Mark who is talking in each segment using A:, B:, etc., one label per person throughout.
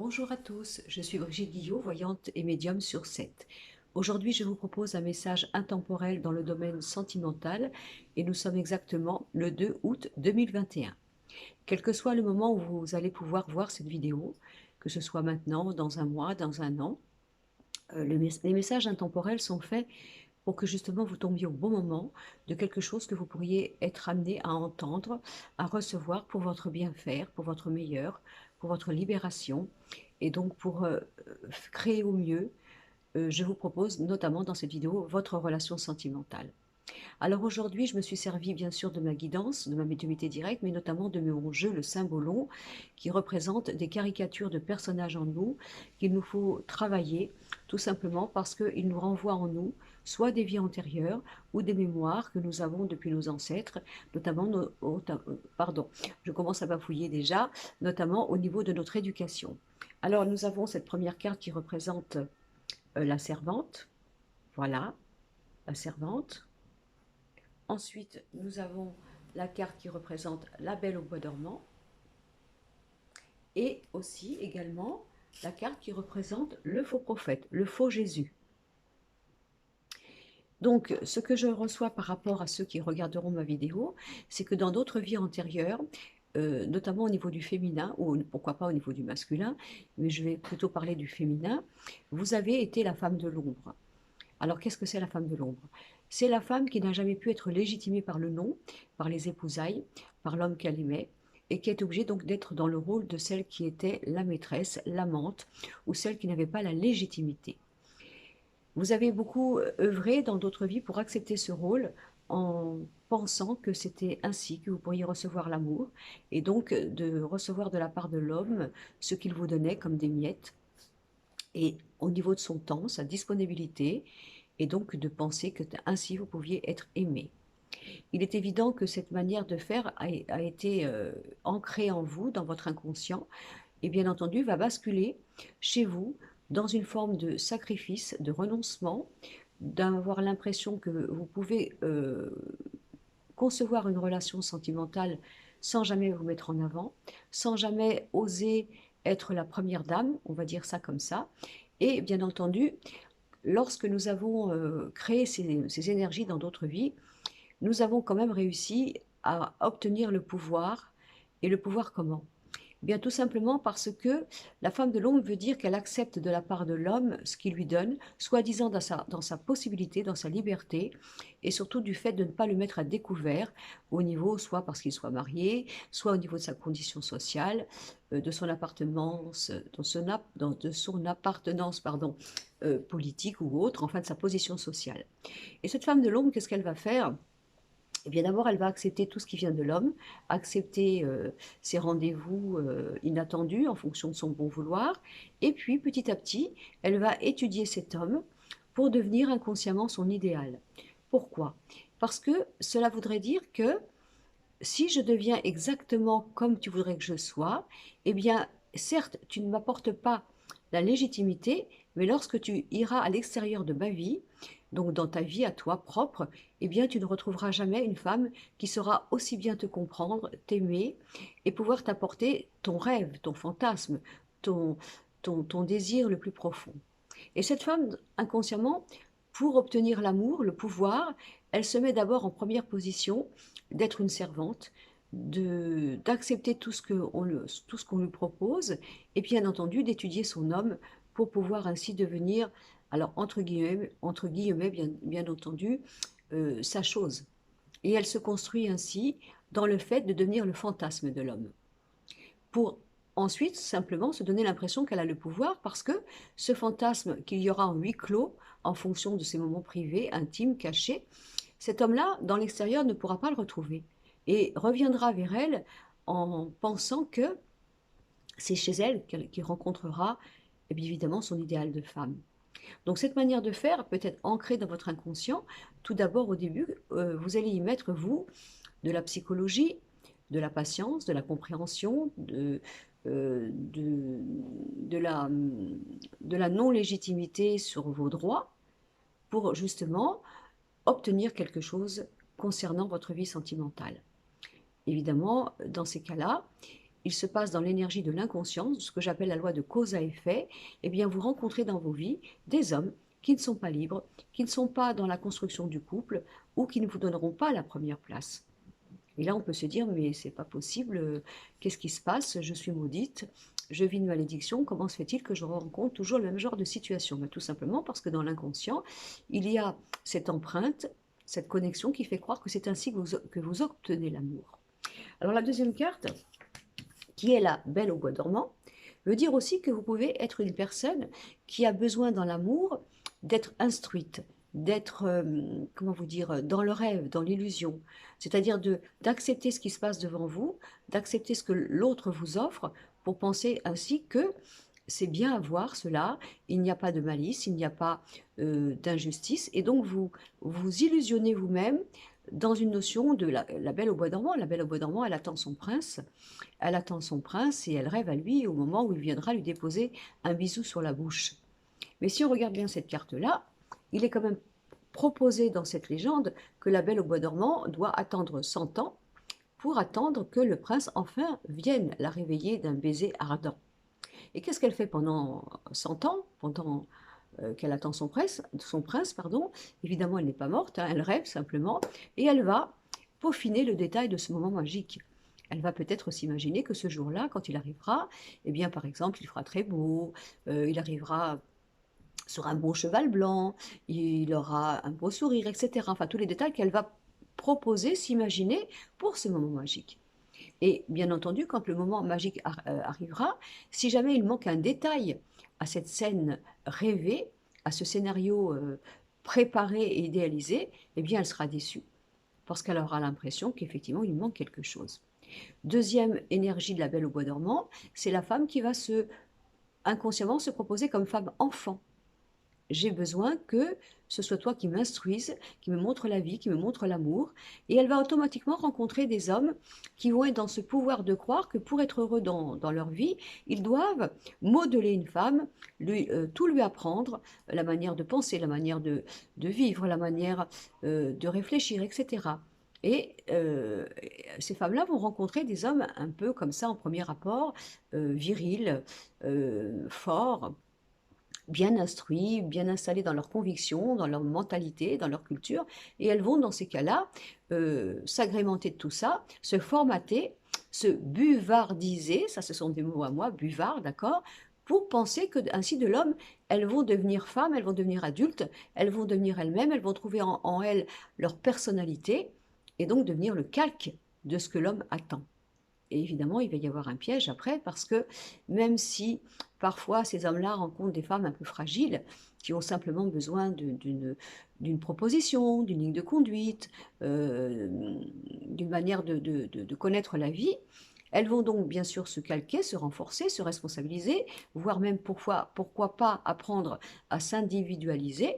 A: Bonjour à tous, je suis Brigitte Guillot, voyante et médium sur 7. Aujourd'hui, je vous propose un message intemporel dans le domaine sentimental et nous sommes exactement le 2 août 2021. Quel que soit le moment où vous allez pouvoir voir cette vidéo, que ce soit maintenant, dans un mois, dans un an, les messages intemporels sont faits pour que justement vous tombiez au bon moment de quelque chose que vous pourriez être amené à entendre, à recevoir pour votre bien-faire, pour votre meilleur, pour votre libération. Et donc pour créer au mieux, je vous propose notamment dans cette vidéo votre relation sentimentale. Alors aujourd'hui, je me suis servie bien sûr de ma guidance, de ma médiumnité directe, mais notamment de mon jeu, le symbolon, qui représente des caricatures de personnages en nous qu'il nous faut travailler, tout simplement parce qu'ils nous renvoient en nous soit des vies antérieures ou des mémoires que nous avons depuis nos ancêtres, notamment, pardon, je commence à bafouiller déjà, notamment au niveau de notre éducation. Alors nous avons cette première carte qui représente la servante, voilà, la servante. Ensuite, nous avons la carte qui représente la Belle au bois dormant et aussi également la carte qui représente le faux prophète, le faux Jésus. Donc, ce que je reçois par rapport à ceux qui regarderont ma vidéo, c'est que dans d'autres vies antérieures, notamment au niveau du féminin, ou pourquoi pas au niveau du masculin, mais je vais plutôt parler du féminin, vous avez été la femme de l'ombre. Alors, qu'est-ce que c'est la femme de l'ombre? C'est la femme qui n'a jamais pu être légitimée par le nom, par les épousailles, par l'homme qu'elle aimait, et qui est obligée donc d'être dans le rôle de celle qui était la maîtresse, l'amante, ou celle qui n'avait pas la légitimité. Vous avez beaucoup œuvré dans d'autres vies pour accepter ce rôle en pensant que c'était ainsi que vous pourriez recevoir l'amour, et donc de recevoir de la part de l'homme ce qu'il vous donnait comme des miettes, et au niveau de son temps, sa disponibilité, et donc de penser que ainsi vous pouviez être aimé. Il est évident que cette manière de faire a été ancrée en vous, dans votre inconscient, et bien entendu va basculer chez vous dans une forme de sacrifice, de renoncement, d'avoir l'impression que vous pouvez concevoir une relation sentimentale sans jamais vous mettre en avant, sans jamais oser être la première dame, on va dire ça comme ça, et bien entendu, lorsque nous avons créé ces énergies dans d'autres vies, nous avons quand même réussi à obtenir le pouvoir. Et le pouvoir comment? Bien tout simplement parce que la femme de l'ombre veut dire qu'elle accepte de la part de l'homme ce qu'il lui donne, soi-disant dans sa possibilité, dans sa liberté, et surtout du fait de ne pas le mettre à découvert au niveau, soit parce qu'il soit marié, soit au niveau de sa condition sociale, de son appartenance, de son appartenance pardon, politique ou autre, enfin de sa position sociale. Et cette femme de l'ombre, qu'est-ce qu'elle va faire? Eh bien d'abord, elle va accepter tout ce qui vient de l'homme, accepter ses rendez-vous inattendus en fonction de son bon vouloir, et puis petit à petit, elle va étudier cet homme pour devenir inconsciemment son idéal. Pourquoi? Parce que cela voudrait dire que si je deviens exactement comme tu voudrais que je sois, eh bien, certes, tu ne m'apportes pas la légitimité, mais lorsque tu iras à l'extérieur de ma vie, donc dans ta vie à toi propre, eh bien, tu ne retrouveras jamais une femme qui saura aussi bien te comprendre, t'aimer et pouvoir t'apporter ton rêve, ton fantasme, ton, ton désir le plus profond. Et cette femme, inconsciemment, pour obtenir l'amour, le pouvoir, elle se met d'abord en première position d'être une servante, d'accepter tout ce qu'on lui propose, et bien entendu d'étudier son homme pour pouvoir ainsi devenir, alors entre guillemets bien entendu, sa chose. Et elle se construit ainsi dans le fait de devenir le fantasme de l'homme pour ensuite simplement se donner l'impression qu'elle a le pouvoir parce que ce fantasme qu'il y aura en huis clos, en fonction de ses moments privés, intimes, cachés, cet homme-là, dans l'extérieur, ne pourra pas le retrouver et reviendra vers elle en pensant que c'est chez elle qu'il rencontrera eh bien évidemment son idéal de femme. Donc cette manière de faire peut être ancrée dans votre inconscient. Tout d'abord, au début, vous allez y mettre, vous, de la psychologie, de la patience, de la compréhension, de la non-légitimité sur vos droits pour justement obtenir quelque chose concernant votre vie sentimentale. Évidemment, dans ces cas-là, il se passe dans l'énergie de l'inconscient, ce que j'appelle la loi de cause à effet, eh bien vous rencontrez dans vos vies des hommes qui ne sont pas libres, qui ne sont pas dans la construction du couple ou qui ne vous donneront pas la première place. Et là, on peut se dire, mais c'est pas possible, qu'est-ce qui se passe? Je suis maudite, je vis une malédiction, comment se fait-il que je rencontre toujours le même genre de situation? Ben, tout simplement parce que dans l'inconscient, il y a cette empreinte, cette connexion qui fait croire que c'est ainsi que vous obtenez l'amour. Alors la deuxième carte, qui est la Belle au bois dormant, veut dire aussi que vous pouvez être une personne qui a besoin dans l'amour d'être instruite, d'être, comment vous dire, dans le rêve, dans l'illusion. C'est-à-dire d'accepter ce qui se passe devant vous, d'accepter ce que l'autre vous offre pour penser ainsi que c'est bien à voir cela, il n'y a pas de malice, il n'y a pas d'injustice, et donc vous illusionnez vous-même dans une notion de la Belle au bois dormant. La Belle au bois dormant, elle attend son prince et elle rêve à lui au moment où il viendra lui déposer un bisou sur la bouche. Mais si on regarde bien cette carte-là, il est quand même proposé dans cette légende que la Belle au bois dormant doit attendre 100 ans pour attendre que le prince enfin vienne la réveiller d'un baiser ardent. Et qu'est-ce qu'elle fait pendant 100 ans, pendant qu'elle attend son prince pardon. Évidemment, elle n'est pas morte, hein, elle rêve simplement, et elle va peaufiner le détail de ce moment magique. Elle va peut-être s'imaginer que ce jour-là, quand il arrivera, eh bien, par exemple, il fera très beau, il arrivera sur un beau cheval blanc, il aura un beau sourire, etc. Enfin, tous les détails qu'elle va proposer, s'imaginer pour ce moment magique. Et bien entendu, quand le moment magique arrivera, si jamais il manque un détail à cette scène rêvée, à ce scénario préparé et idéalisé, eh bien elle sera déçue, parce qu'elle aura l'impression qu'effectivement il manque quelque chose. Deuxième énergie de la Belle au bois dormant, c'est la femme qui va inconsciemment se proposer comme femme enfant. J'ai besoin que ce soit toi qui m'instruise, qui me montre la vie, qui me montre l'amour. Et elle va automatiquement rencontrer des hommes qui vont être dans ce pouvoir de croire que pour être heureux dans leur vie, ils doivent modeler une femme, tout lui apprendre, la manière de penser, la manière de vivre, la manière de réfléchir, etc. Et ces femmes-là vont rencontrer des hommes un peu comme ça en premier rapport, virils, forts, bien instruits, bien installés dans leurs convictions, dans leur mentalité, dans leur culture, et elles vont dans ces cas-là s'agrémenter de tout ça, se formater, se buvardiser, ça ce sont des mots à moi, buvard, d'accord, pour penser que ainsi de l'homme, elles vont devenir femmes, elles vont devenir adultes, elles vont devenir elles-mêmes, elles vont trouver en elles leur personnalité, et donc devenir le calque de ce que l'homme attend. Et évidemment, il va y avoir un piège après, parce que même si parfois ces hommes-là rencontrent des femmes un peu fragiles, qui ont simplement besoin d'une proposition, d'une ligne de conduite, d'une manière de connaître la vie, elles vont donc bien sûr se calquer, se renforcer, se responsabiliser, voire même pourquoi pas apprendre à s'individualiser.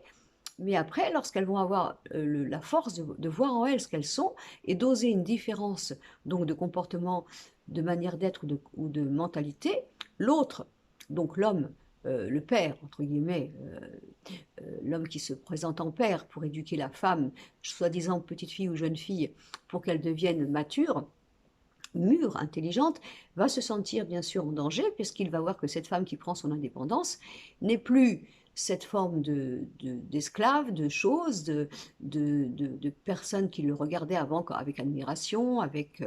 A: Mais après, lorsqu'elles vont avoir la force de voir en elles ce qu'elles sont et d'oser une différence donc de comportement, de manière d'être ou de mentalité, l'autre, donc l'homme, le père, entre guillemets, l'homme qui se présente en père pour éduquer la femme, soi-disant petite fille ou jeune fille, pour qu'elle devienne mature, mûre, intelligente, va se sentir bien sûr en danger, puisqu'il va voir que cette femme qui prend son indépendance n'est plus cette forme d'esclave, de chose, de personne qui le regardait avant avec admiration, avec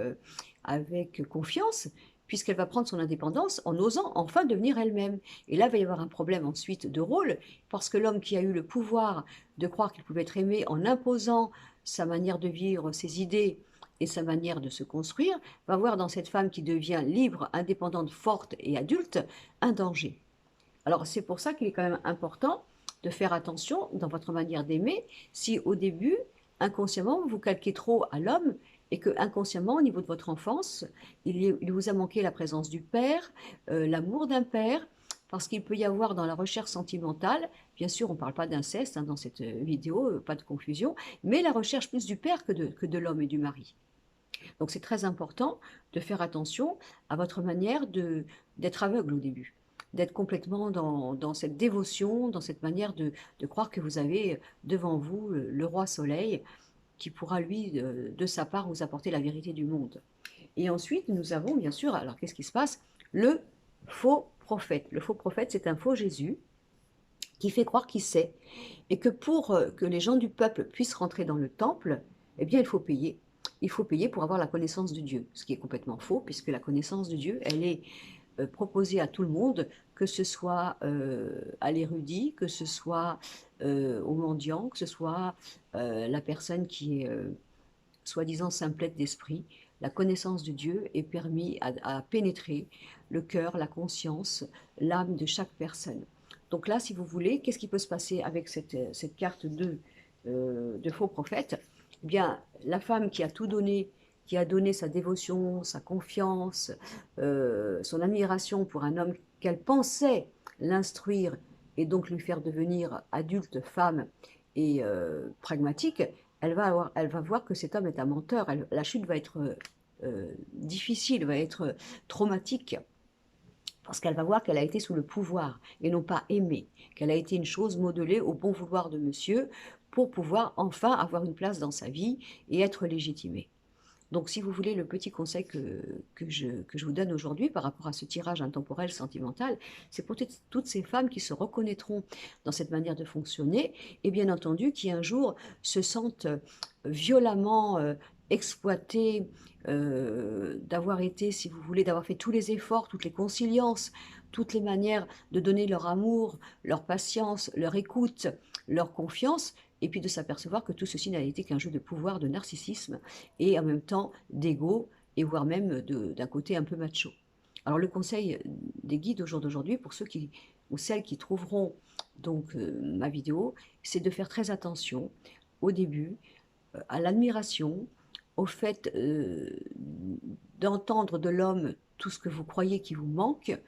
A: confiance, puisqu'elle va prendre son indépendance en osant enfin devenir elle-même. Et là, il va y avoir un problème ensuite de rôle, parce que l'homme qui a eu le pouvoir de croire qu'il pouvait être aimé en imposant sa manière de vivre, ses idées et sa manière de se construire, va voir dans cette femme qui devient libre, indépendante, forte et adulte, un danger. Alors c'est pour ça qu'il est quand même important de faire attention dans votre manière d'aimer si au début, inconsciemment, vous calquez trop à l'homme et que inconsciemment, au niveau de votre enfance, il vous a manqué la présence du père, l'amour d'un père, parce qu'il peut y avoir dans la recherche sentimentale, bien sûr on ne parle pas d'inceste dans cette vidéo, pas de confusion, mais la recherche plus du père que de l'homme et du mari. Donc c'est très important de faire attention à votre manière d'être aveugle au début, d'être complètement dans cette dévotion, dans cette manière de croire que vous avez devant vous le roi soleil qui pourra lui, de sa part, vous apporter la vérité du monde. Et ensuite, nous avons bien sûr, alors qu'est-ce qui se passe? Le faux prophète. Le faux prophète, c'est un faux Jésus qui fait croire qu'il sait. Et que pour que les gens du peuple puissent rentrer dans le temple, eh bien, il faut payer. Il faut payer pour avoir la connaissance de Dieu, ce qui est complètement faux, puisque la connaissance de Dieu, elle est proposée à tout le monde, que ce soit à l'érudit, que ce soit au mendiant, que ce soit la personne qui est soi-disant simplette d'esprit. La connaissance de Dieu est permise à pénétrer le cœur, la conscience, l'âme de chaque personne. Donc là, si vous voulez, qu'est-ce qui peut se passer avec cette carte de faux prophète? Eh bien, la femme qui a tout donné, qui a donné sa dévotion, sa confiance, son admiration pour un homme qu'elle pensait l'instruire et donc lui faire devenir adulte, femme et pragmatique, elle va voir que cet homme est un menteur. La chute va être difficile, va être traumatique. Parce qu'elle va voir qu'elle a été sous le pouvoir et non pas aimée, qu'elle a été une chose modelée au bon vouloir de monsieur pour pouvoir enfin avoir une place dans sa vie et être légitimée. Donc, si vous voulez, le petit conseil que je vous donne aujourd'hui par rapport à ce tirage intemporel sentimental, c'est pour toutes ces femmes qui se reconnaîtront dans cette manière de fonctionner et bien entendu qui un jour se sentent violemment exploitées, d'avoir été, si vous voulez, d'avoir fait tous les efforts, toutes les conciliances, toutes les manières de donner leur amour, leur patience, leur écoute, leur confiance, et puis de s'apercevoir que tout ceci n'a été qu'un jeu de pouvoir, de narcissisme, et en même temps d'ego, et voire même d'un côté un peu macho. Alors le conseil des guides au jour d'aujourd'hui, pour ceux qui, ou celles qui trouveront donc ma vidéo, c'est de faire très attention au début à l'admiration, au fait d'entendre de l'homme tout ce que vous croyez qui vous manque,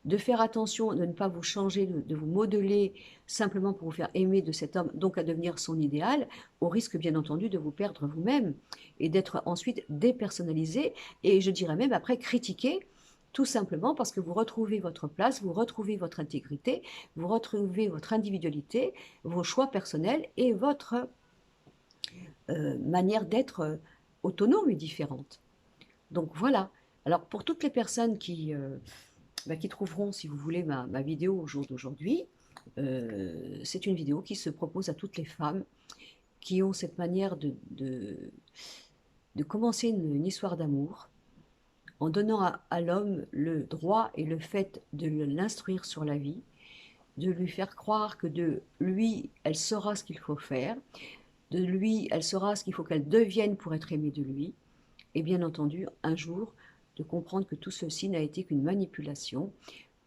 A: de faire attention de ne pas vous changer, de vous modeler simplement pour vous faire aimer de cet homme, donc à devenir son idéal, au risque bien entendu de vous perdre vous-même et d'être ensuite dépersonnalisé et je dirais même après critiqué, tout simplement parce que vous retrouvez votre place, vous retrouvez votre intégrité, vous retrouvez votre individualité, vos choix personnels et votre manière d'être autonome et différente. Donc voilà. Alors pour toutes les personnes qui trouveront, si vous voulez, ma vidéo au jour d'aujourd'hui, c'est une vidéo qui se propose à toutes les femmes qui ont cette manière de commencer une histoire d'amour en donnant à l'homme le droit et le fait de l'instruire sur la vie, de lui faire croire que de lui, elle saura ce qu'il faut faire, de lui, elle saura ce qu'il faut qu'elle devienne pour être aimée de lui, et bien entendu, un jour, de comprendre que tout ceci n'a été qu'une manipulation,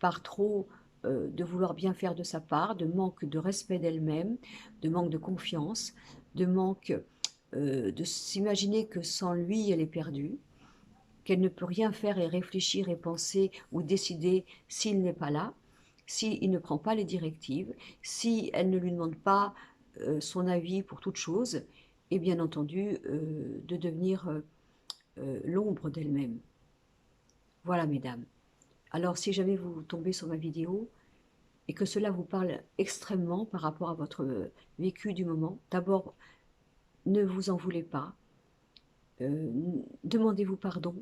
A: par trop de vouloir bien faire de sa part, de manque de respect d'elle-même, de manque de confiance, de manque de s'imaginer que sans lui, elle est perdue, qu'elle ne peut rien faire et réfléchir et penser ou décider s'il n'est pas là, s'il ne prend pas les directives, si elle ne lui demande pas son avis pour toute chose, et bien entendu de devenir l'ombre d'elle-même. Voilà, mesdames. Alors, si jamais vous tombez sur ma vidéo et que cela vous parle extrêmement par rapport à votre vécu du moment, d'abord, ne vous en voulez pas. Demandez-vous pardon.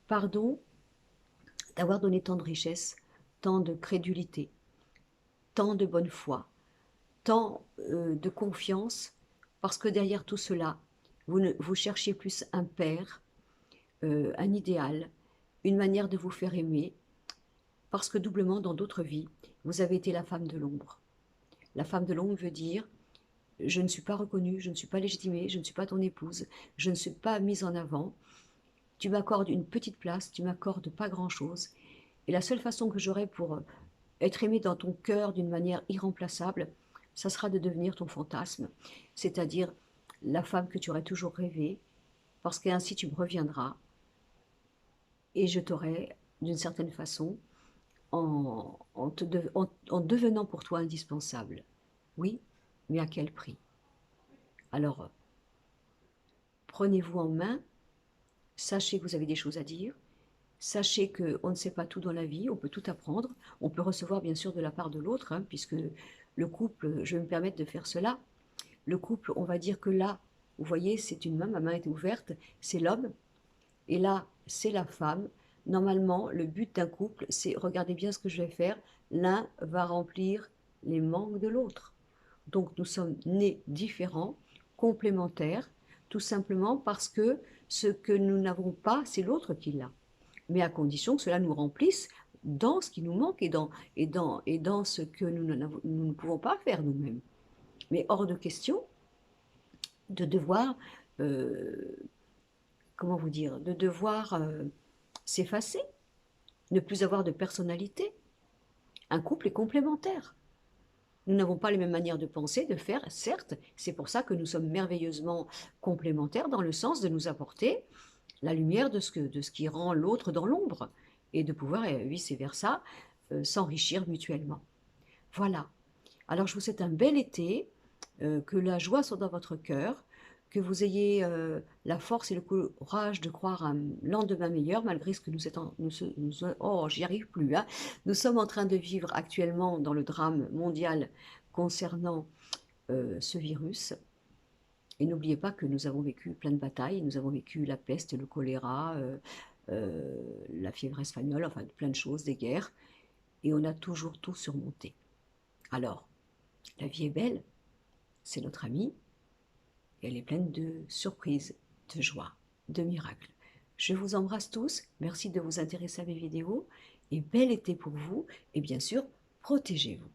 A: Pardon d'avoir donné tant de richesse, tant de crédulité, tant de bonne foi, tant de confiance, parce que derrière tout cela, vous cherchez plus un père, un idéal, une manière de vous faire aimer, parce que doublement, dans d'autres vies, vous avez été la femme de l'ombre. La femme de l'ombre veut dire, je ne suis pas reconnue, je ne suis pas légitimée, je ne suis pas ton épouse, je ne suis pas mise en avant, tu m'accordes une petite place, tu m'accordes pas grand-chose, et la seule façon que j'aurai pour être aimée dans ton cœur d'une manière irremplaçable, ça sera de devenir ton fantasme, c'est-à-dire la femme que tu aurais toujours rêvée, parce qu'ainsi tu me reviendras, et je t'aurai, d'une certaine façon, en devenant pour toi indispensable. Oui, mais à quel prix? Alors, prenez-vous en main, sachez que vous avez des choses à dire, sachez qu'on ne sait pas tout dans la vie, on peut tout apprendre, on peut recevoir bien sûr de la part de l'autre, hein, puisque le couple, je vais me permettre de faire cela, le couple, on va dire que là, vous voyez, c'est une main, ma main est ouverte, c'est l'homme, et là, c'est la femme. Normalement, le but d'un couple, c'est, regardez bien ce que je vais faire, l'un va remplir les manques de l'autre. Donc nous sommes nés différents, complémentaires, tout simplement parce que ce que nous n'avons pas, c'est l'autre qui l'a. Mais à condition que cela nous remplisse dans ce qui nous manque et dans ce que nous ne pouvons pas faire nous-mêmes. Mais hors de question de devoir, euh, comment vous dire, de devoir s'effacer, ne plus avoir de personnalité. Un couple est complémentaire. Nous n'avons pas les mêmes manières de penser, de faire, certes, c'est pour ça que nous sommes merveilleusement complémentaires dans le sens de nous apporter la lumière de ce qui rend l'autre dans l'ombre et de pouvoir, vice-versa, s'enrichir mutuellement. Voilà. Alors je vous souhaite un bel été, que la joie soit dans votre cœur, que vous ayez la force et le courage de croire à un lendemain meilleur, malgré ce que oh, j'y arrive plus, hein. Nous sommes en train de vivre actuellement dans le drame mondial concernant ce virus. Et n'oubliez pas que nous avons vécu plein de batailles, nous avons vécu la peste, le choléra, la fièvre espagnole, enfin plein de choses, des guerres, et on a toujours tout surmonté. Alors, la vie est belle, c'est notre amie, et elle est pleine de surprises, de joie, de miracles. Je vous embrasse tous, merci de vous intéresser à mes vidéos, et bel été pour vous, et bien sûr, protégez-vous.